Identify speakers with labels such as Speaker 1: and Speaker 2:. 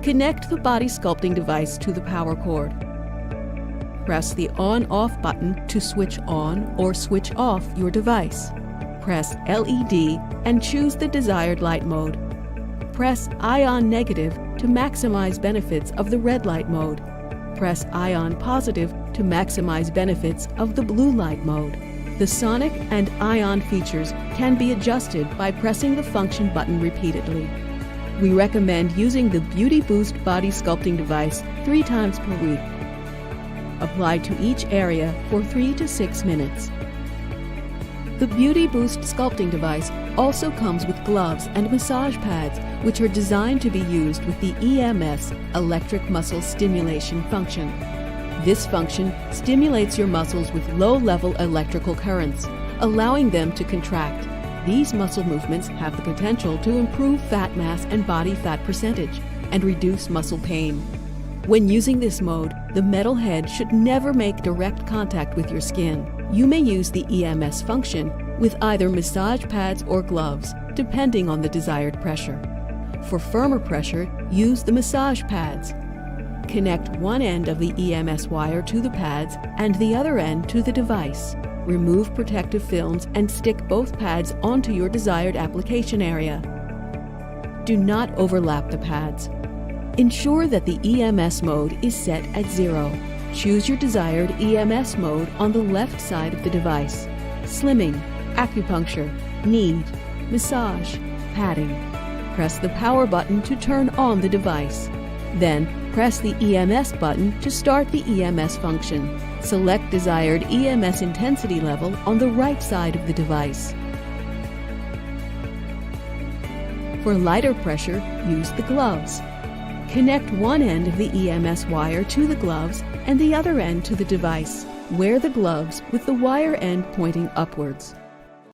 Speaker 1: Connect the body sculpting device to the power cord. Press the on-off button to switch on or switch off your device. Press LED and choose the desired light mode. Press ion negative to maximize benefits of the red light mode. Press ion positive to maximize benefits of the blue light mode. The sonic and ion features can be adjusted by pressing the function button repeatedly. We recommend using the Beauty Boost body sculpting device 3 times per week. Apply to each area for 3 to 6 minutes. The Beauty Boost sculpting device also comes with gloves and massage pads, which are designed to be used with the EMS, electric muscle stimulation function. This function stimulates your muscles with low-level electrical currents, allowing them to contract. These muscle movements have the potential to improve fat mass and body fat percentage and reduce muscle pain. When using this mode, the metal head should never make direct contact with your skin. You may use the EMS function with either massage pads or gloves, depending on the desired pressure. For firmer pressure, use the massage pads. Connect one end of the EMS wire to the pads and the other end to the device. Remove protective films and stick both pads onto your desired application area. Do not overlap the pads. Ensure that the EMS mode is set at 0. Choose your desired EMS mode on the left side of the device. Slimming, acupuncture, knead, massage, padding. Press the power button to turn on the device. Then, press the EMS button to start the EMS function. Select desired EMS intensity level on the right side of the device. For lighter pressure, use the gloves. Connect one end of the EMS wire to the gloves and the other end to the device. Wear the gloves with the wire end pointing upwards.